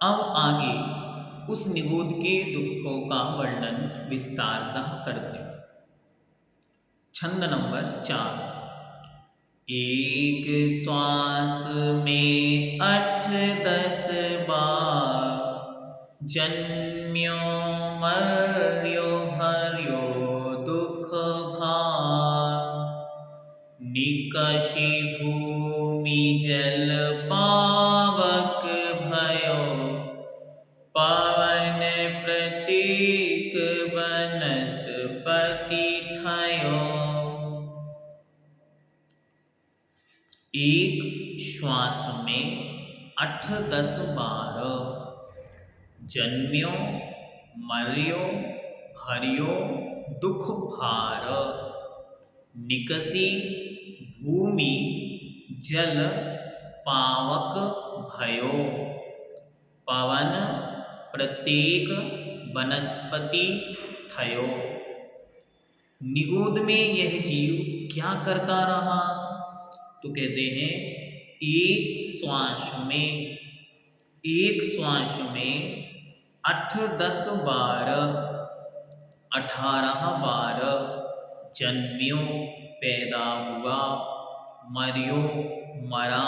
अब आगे उस निगोद के दुखों का वर्णन विस्तार से करते हैं। छंद नंबर 4। एक श्वास में 8-10 बार जन्म्यो मर्यो भर्यो दुख भार। निकषि भूमि जल पावक भयो पवन प्रतीक वनस्पति थयो। एक श्वास में 8-10 बार जन्म्यो मर्यो भर्यो दुख भार। निकसी भूमि जल पावक भयो पवन प्रत्येक वनस्पति थयो। निगोद में यह जीव क्या करता रहा? तो कहते हैं एक श्वास में 8-10 बार 18 बार जन्म्यो पैदा हुआ, मर्यो मरा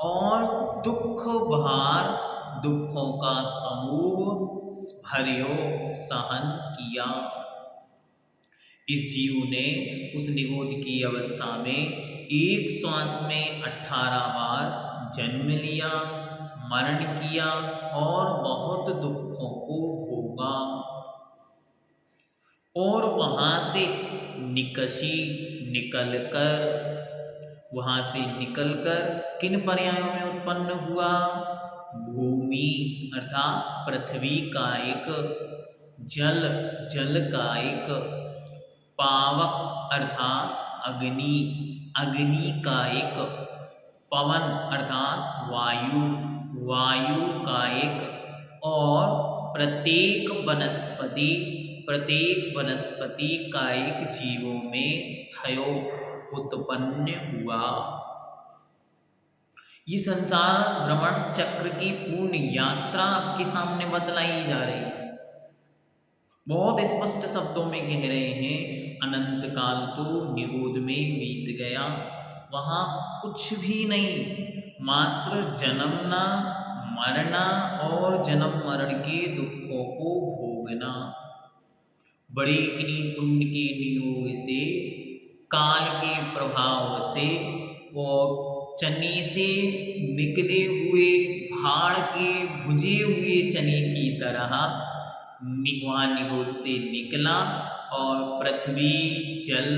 और दुख भार दुखों का समूह भर्यो सहन किया। इस जीव ने उस निगोद की अवस्था में एक श्वास में 18 बार जन्म लिया, मरण किया और बहुत दुखों को भोगा। और वहां से निकलकर किन पर्यायों में उत्पन्न हुआ? भूमि अर्थात पृथ्वी का एक, जल का एक, पावक अर्थात अग्नि का एक, पवन अर्थात वायु का एक और प्रत्येक वनस्पति का एक जीवों में थयो उत्पन्न हुआ। ये संसार भ्रमण चक्र की पूर्ण यात्रा आपके सामने बतलाई जा रही है। बहुत स्पष्ट शब्दों में कह रहे हैं, अनंत काल तो निगोद में बीत गया, वहां कुछ भी नहीं, मात्र जन्मना मरना और जन्म मरण के दुखों को भोगना। बड़े किन्हीं पुण्य के नियोग से, काल के प्रभाव से और चने से निकले हुए भाड़ के भुजे हुए चने की तरह निगोद से निकला और पृथ्वी, जल,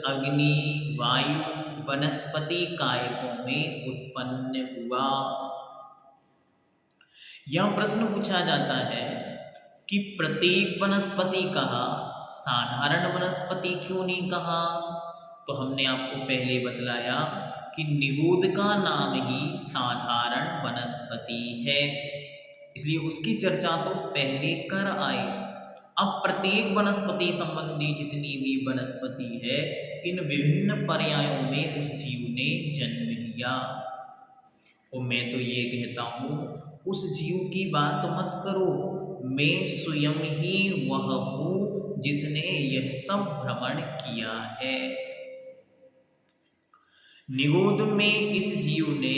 अग्नि, वायु, वनस्पति कायकों में उत्पन्न हुआ। यह प्रश्न पूछा जाता है कि प्रत्येक वनस्पति कहा, साधारण वनस्पति क्यों नहीं कहा? तो हमने आपको पहले बतलाया कि निगोद का नाम ही साधारण वनस्पति है, इसलिए उसकी चर्चा तो पहले कर आए। अब प्रत्येक वनस्पति संबंधी जितनी भी वनस्पति है, इन विभिन्न पर्यायों में उस जीव ने जन्म लिया। और मैं तो ये कहता हूं, उस जीव की बात मत करो, मैं स्वयं ही वह हूं जिसने यह सब भ्रमण किया है। निगोद में इस जीव ने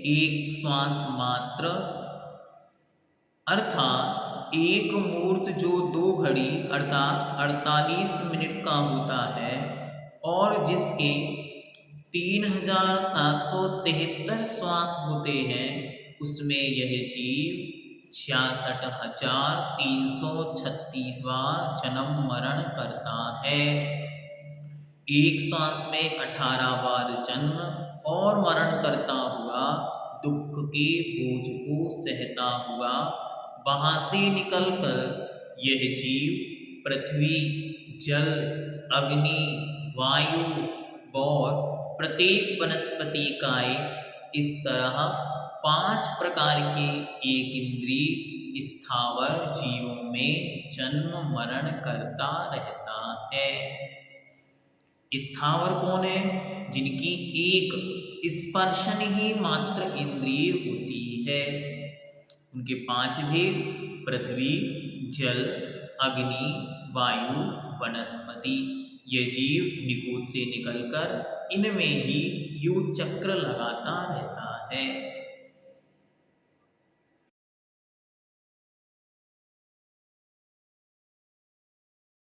एक श्वास मात्र अर्थात एक मुहूर्त जो 2 घड़ी अर्थात 48 मिनट का होता है और जिसके 3773 श्वास होते हैं, उसमें यह जीव 66,336 बार जन्म मरण करता है। एक श्वास में 18 बार जन्म और मरण करता हुआ, दुख के बोझ को सहता हुआ, वहां से निकलकर यह जीव पृथ्वी, जल, अग्नि, वायु और प्रत्येक वनस्पति का इस तरह 5 प्रकार के एक इंद्रिय स्थावर जीवों में जन्म मरण करता रहता है। स्थावर कौन है? जिनकी एक स्पर्शन ही मात्र इंद्रिय होती है। उनके 5 भेद, पृथ्वी, जल, अग्नि, वायु, वनस्पति। ये जीव निकुंज से निकलकर इनमें ही युग चक्र लगाता रहता है।